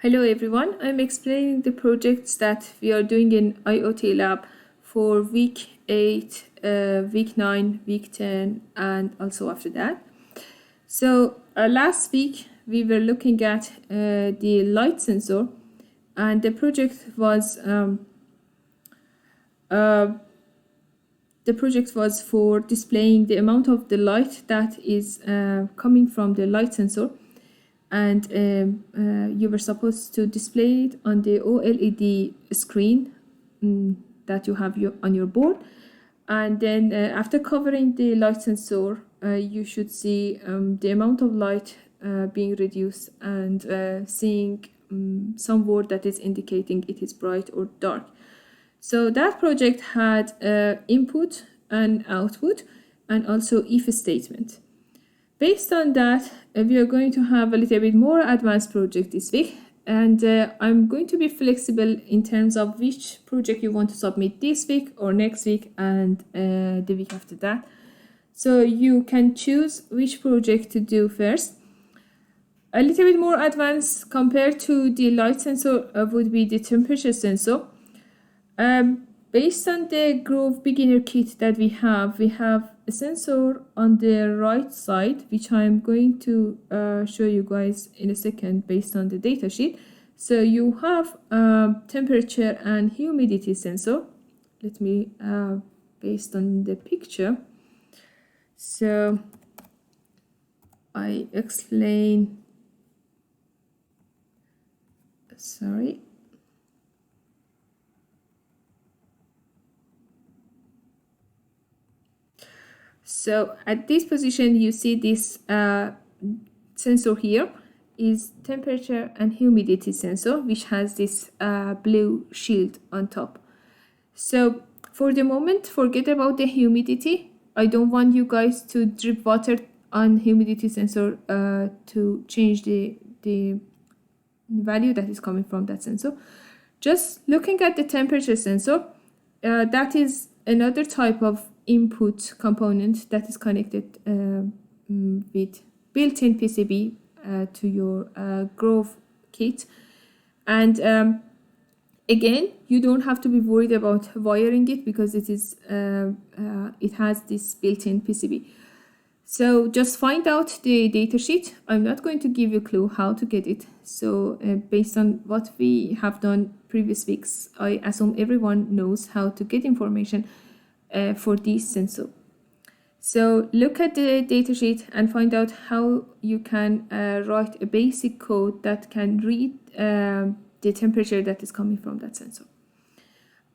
Hello everyone, I'm explaining the projects that we are doing in IoT Lab for week 8, week 9, week 10 and also after that. So last week we were looking at the light sensor, and the project was for displaying the amount of the light that is coming from the light sensor, and you were supposed to display it on the OLED screen that you have on your board. And then after covering the light sensor, you should see the amount of light being reduced and seeing some word that is indicating it is bright or dark. So that project had input and output and also if statement. Based on that, we are going to have a little bit more advanced project this week, and I'm going to be flexible in terms of which project you want to submit this week or next week and the week after that. So you can choose which project to do first. A little bit more advanced compared to the light sensor would be the temperature sensor. Based on the Grove beginner kit that we have a sensor on the right side, which I'm going to show you guys in a second based on the datasheet. So you have temperature and humidity sensor. Let me based on the picture. So I explain, sorry. So at this position, you see this sensor here is temperature and humidity sensor, which has this blue shield on top. So for the moment, forget about the humidity. I don't want you guys to drip water on humidity sensor to change the value that is coming from that sensor. Just looking at the temperature sensor, that is another type of input component that is connected with built-in PCB to your Grove kit. And again, you don't have to be worried about wiring it because it has this built-in PCB. So just find out the datasheet. I'm not going to give you a clue how to get it. So based on what we have done previous weeks, I assume everyone knows how to get information for this sensor. So look at the datasheet and find out how you can write a basic code that can read the temperature that is coming from that sensor.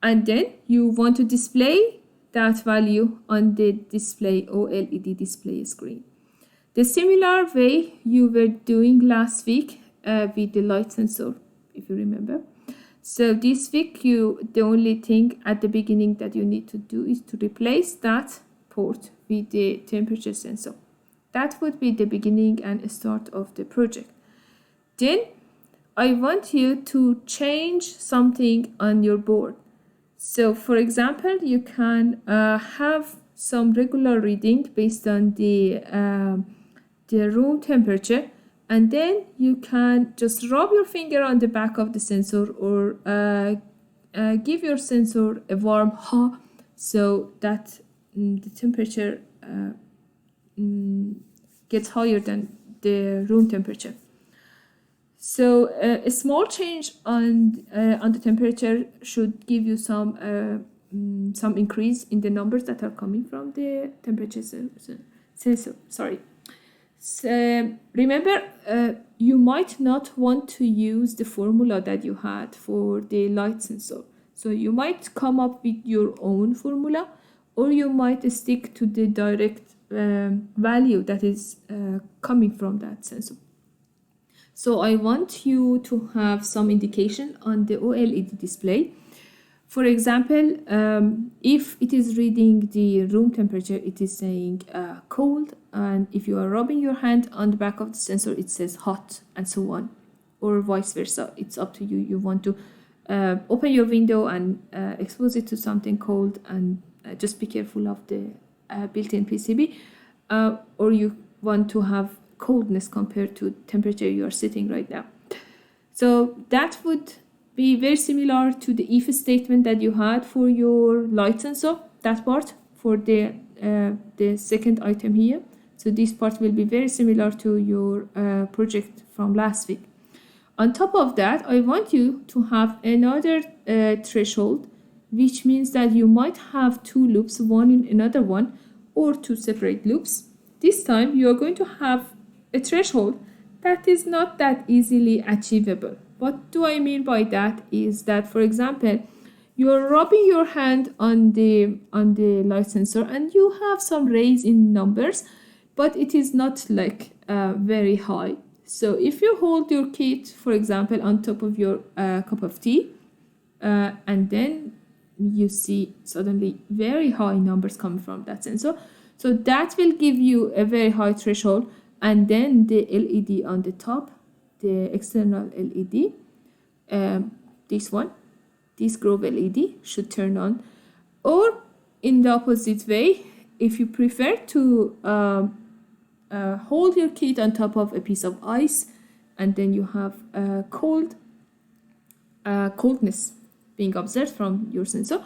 And then you want to display that value on the display OLED display screen. The similar way you were doing last week with the light sensor, if you remember. So this week, the only thing at the beginning that you need to do is to replace that port with the temperature sensor. That would be the beginning and start of the project. Then I want you to change something on your board. So for example, you can have some regular reading based on the room temperature, and then you can just rub your finger on the back of the sensor or give your sensor a warm ha, so that the temperature gets higher than the room temperature. So a small change on the temperature should give you some increase in the numbers that are coming from the temperature sensor. Sorry. So remember, you might not want to use the formula that you had for the light sensor. So you might come up with your own formula, or you might stick to the direct value that is coming from that sensor. So I want you to have some indication on the OLED display. For example, if it is reading the room temperature, it is saying cold, and if you are rubbing your hand on the back of the sensor, it says hot, and so on, or vice versa. It's up to you. You want to open your window and expose it to something cold, and just be careful of the built-in PCB, or you want to have coldness compared to temperature you are sitting right now. So that would be very similar to the if statement that you had for your light sensor, that part for the second item here. So this part will be very similar to your project from last week. On top of that, I want you to have another threshold, which means that you might have two loops, one in another one, or two separate loops. This time you are going to have a threshold that is not that easily achievable. What do I mean by that is that, for example, you're rubbing your hand on the light sensor and you have some raise in numbers, but it is not like very high. So if you hold your kit, for example, on top of your cup of tea, and then you see suddenly very high numbers coming from that sensor, so that will give you a very high threshold. And then the LED on the top, the external LED, this one, this grove LED should turn on. Or in the opposite way, if you prefer to hold your kit on top of a piece of ice, and then you have coldness being observed from your sensor,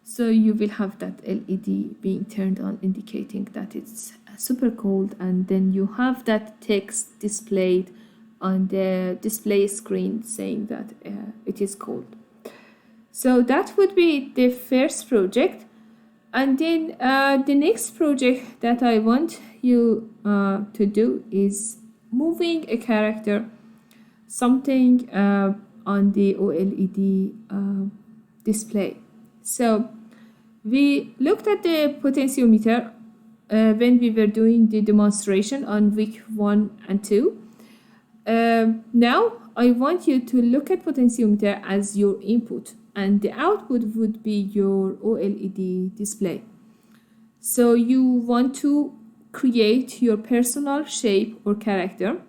so you will have that LED being turned on, indicating that it's super cold, and then you have that text displayed on the display screen saying that it is cold. So that would be the first project. And then the next project that I want you to do is moving a character, something on the OLED display. So we looked at the potentiometer when we were doing the demonstration on week 1 and 2. Now I want you to look at potentiometer as your input, and the output would be your OLED display. So you want to create your personal shape or character,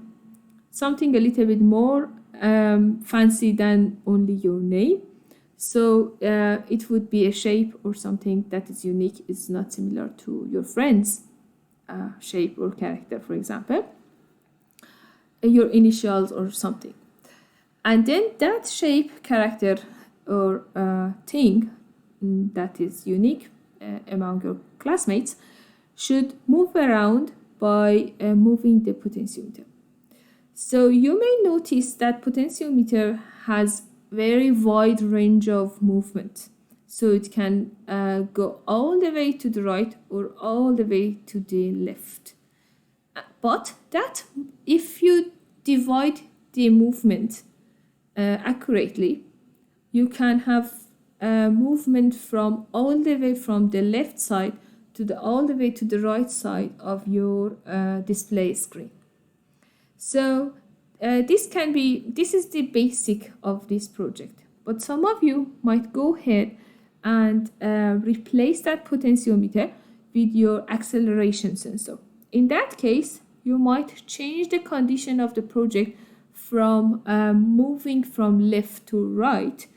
something a little bit more fancy than only your name. So it would be a shape or something that is unique, is not similar to your friend's shape or character, for example, your initials or something. And then that shape, character, or thing that is unique among your classmates should move around by moving the potentiometer. So you may notice that potentiometer has very wide range of movement. So it can go all the way to the right or all the way to the left. But that, if you divide the movement accurately, you can have movement from all the way from the left side to all the way to the right side of your display screen. So this is the basic of this project. But some of you might go ahead and replace that potentiometer with your acceleration sensor. In that case, you might change the condition of the project from moving from left to right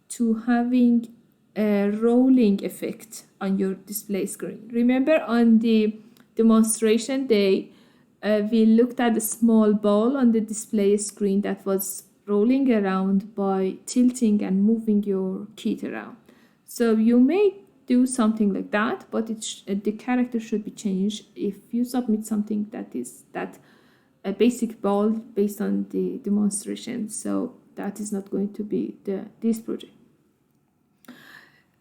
to having a rolling effect on your display screen. Remember on the demonstration day, we looked at a small ball on the display screen that was rolling around by tilting and moving your kit around. So you may do something like that, but the character should be changed if you submit something that is a basic ball based on the demonstration. So that is not going to be this project.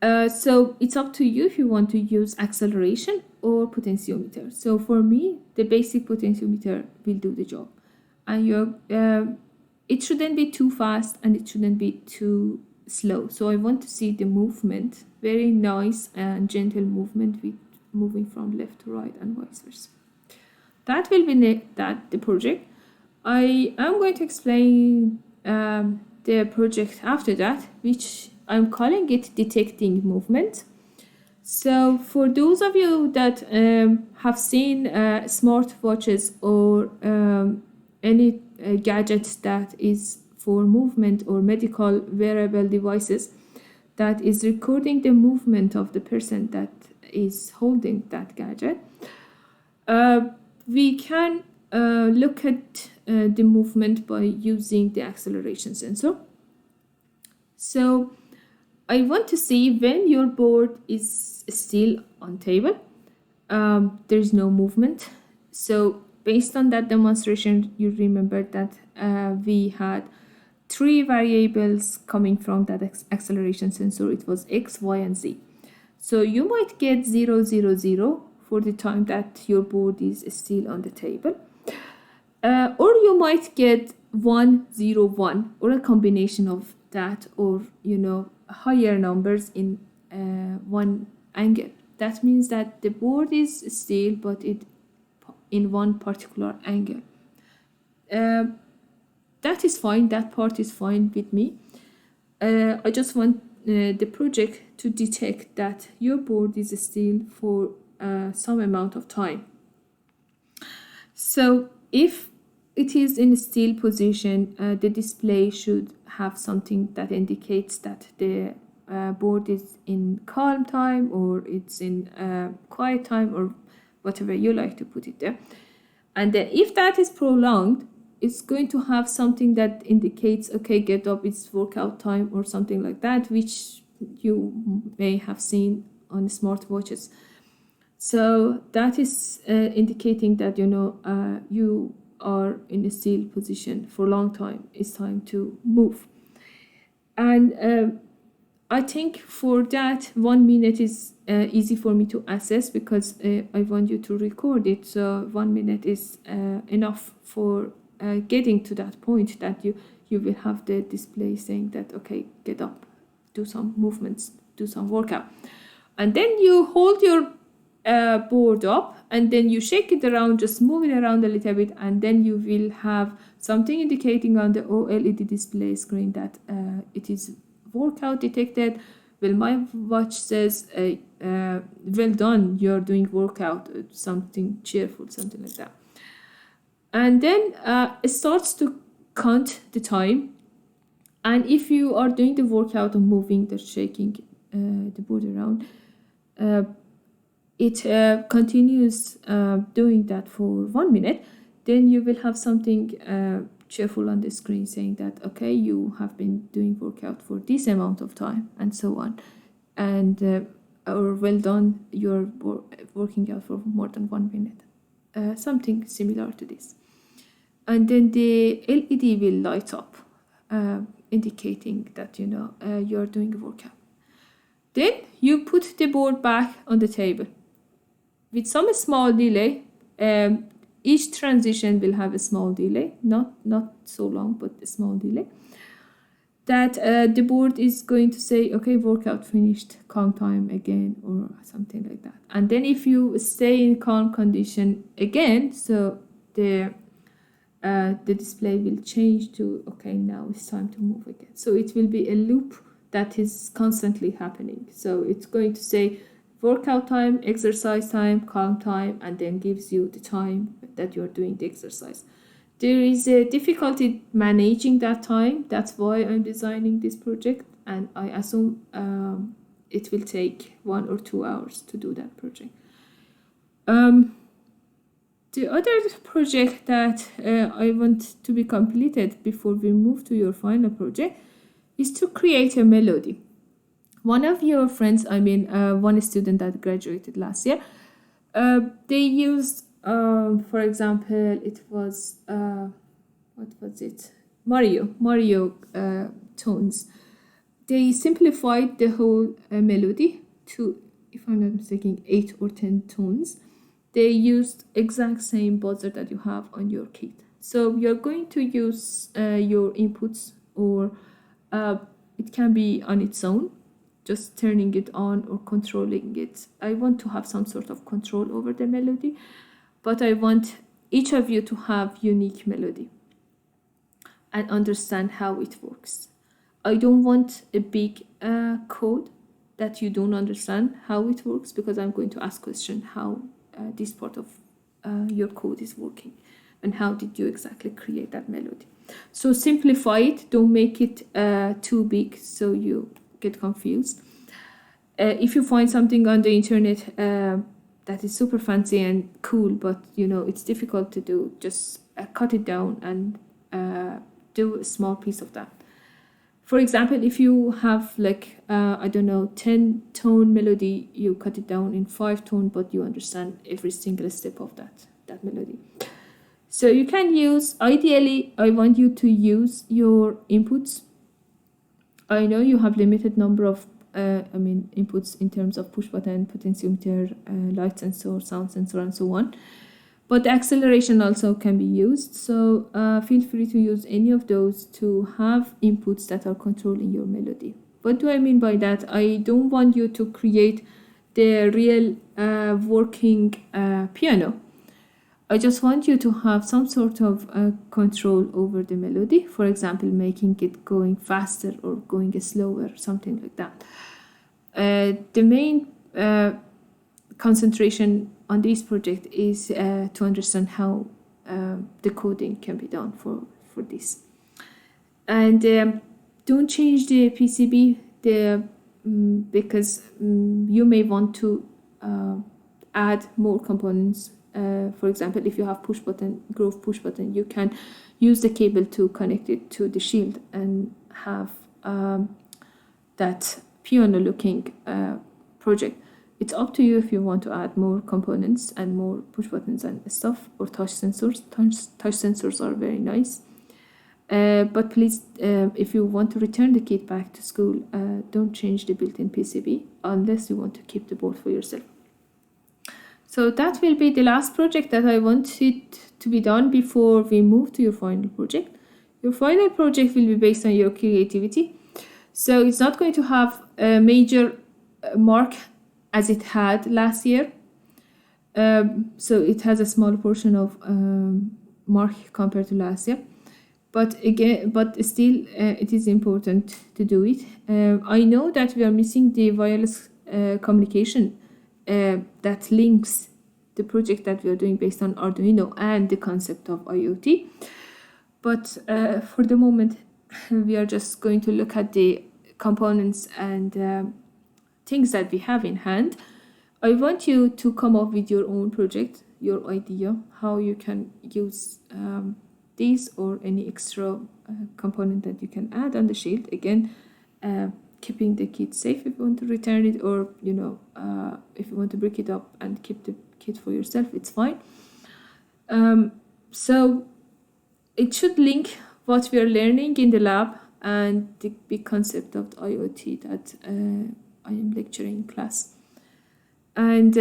So it's up to you if you want to use acceleration or potentiometer. So for me, the basic potentiometer will do the job, and it shouldn't be too fast and it shouldn't be too slow. So I want to see the movement, very nice and gentle movement with moving from left to right and vice versa. That will be the project. I am going to explain the project after that, which I'm calling it detecting movement. So for those of you that have seen smartwatches or any gadget that is for movement or medical wearable devices that is recording the movement of the person that is holding that gadget, we can look at the movement by using the acceleration sensor. So I want to see when your board is still on table, there's no movement. So based on that demonstration, you remember that we had 3 variables coming from that acceleration sensor. It was x, y, and z. So you might get 0, 0, 0 for the time that your board is still on the table. Or you might get 1, 0, 1, or a combination of that, or higher numbers in one angle. That means that the board is still, but it in one particular angle. That is fine. That part is fine with me. I just want the project to detect that your board is still for some amount of time. So if it is in a still position, the display should have something that indicates that the board is in calm time, or it's in quiet time, or whatever you like to put it there. And then if that is prolonged, it's going to have something that indicates, okay, get up, it's workout time, or something like that, which you may have seen on smartwatches. So that is indicating that you are in a still position for a long time. It's time to move. And I think for that 1 minute is easy for me to assess, because I want you to record it. So 1 minute is enough for getting to that point that you will have the display saying that, okay, get up, do some movements, do some workout. And then you hold your board up, and then you shake it around, just move it around a little bit, and then you will have something indicating on the OLED display screen that it is workout detected. Well, my watch says, well done, you're doing workout, something cheerful, something like that. And then it starts to count the time. And if you are doing the workout and moving, the shaking the board around, it continues doing that for 1 minute. Then you will have something cheerful on the screen saying that, okay, you have been doing workout for this amount of time, and so on. And or well done, you're working out for more than 1 minute. Something similar to this. And then the LED will light up, indicating that you're doing a workout. Then you put the board back on the table with some small delay. Each transition will have a small delay, not so long, but a small delay. That the board is going to say, okay, workout finished, calm time again, or something like that. And then if you stay in calm condition again, so the display will change to, okay, now it's time to move again. So it will be a loop that is constantly happening. So it's going to say workout time, exercise time, calm time, and then gives you the time that you're doing the exercise. There is a difficulty managing that time. That's why I'm designing this project, and I assume it will take 1 or 2 hours to do that project. The other project that I want to be completed before we move to your final project is to create a melody. One of your friends, one student that graduated last year, they used, for example, it was, what was it? Mario tones. They simplified the whole melody to, if I'm not mistaken, 8 or 10 tones. They used exact same buzzer that you have on your kit. So you're going to use your inputs, or it can be on its own, just turning it on or controlling it. I want to have some sort of control over the melody, but I want each of you to have unique melody and understand how it works. I don't want a big code that you don't understand how it works, because I'm going to ask question how this part of your code is working, and how did you exactly create that melody. So simplify it, don't make it too big so you get confused. If you find something on the internet that is super fancy and cool, but it's difficult to do, just cut it down and do a small piece of that. For example, if you have like, I don't know, 10-tone melody, you cut it down in 5-tone, but you understand every single step of that melody. So you can use, ideally, I want you to use your inputs. I know you have limited number of inputs in terms of push button, potentiometer, light sensor, sound sensor, and so on. But the acceleration also can be used. So feel free to use any of those to have inputs that are controlling your melody. What do I mean by that? I don't want you to create the real working piano. I just want you to have some sort of control over the melody. For example, making it going faster or going slower, something like that. The main concentration on this project is to understand how the coding can be done for this. And don't change the PCB because you may want to add more components. For example, if you have push button, groove push button, you can use the cable to connect it to the shield and have that piano looking project. It's up to you if you want to add more components and more push buttons and stuff, or touch sensors. Touch sensors are very nice. But please, if you want to return the kit back to school, don't change the built-in PCB unless you want to keep the board for yourself. So that will be the last project that I wanted to be done before we move to your final project. Your final project will be based on your creativity. So it's not going to have a major mark as it had last year. So it has a small portion of mark compared to last year. But still, it is important to do it. I know that we are missing the wireless communication that links the project that we are doing based on Arduino and the concept of IoT. But for the moment, we are just going to look at the components and things that we have in hand. I want you to come up with your own project, your idea, how you can use these or any extra component that you can add on the shield. Again, keeping the kit safe if you want to return it, or if you want to break it up and keep the kit for yourself, it's fine. So it should link what we are learning in the lab and the big concept of the IoT that I am lecturing in class. And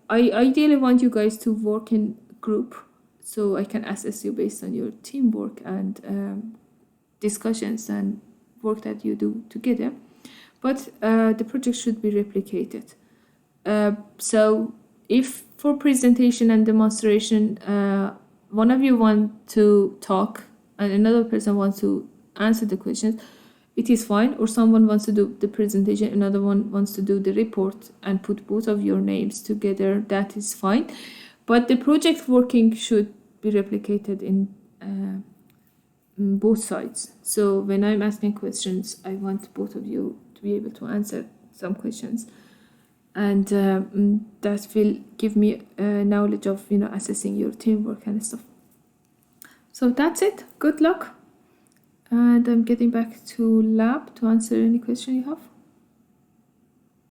I ideally want you guys to work in group so I can assess you based on your teamwork and discussions and work that you do together. But the project should be replicated. So if for presentation and demonstration, one of you want to talk and another person wants to answer the questions, it is fine. Or someone wants to do the presentation, another one wants to do the report and put both of your names together, that is fine. But the project working should be replicated in both sides. So when I'm asking questions, I want both of you to be able to answer some questions. And that will give me knowledge of, assessing your teamwork and stuff. So that's it. Good luck. And I'm getting back to lab to answer any question you have.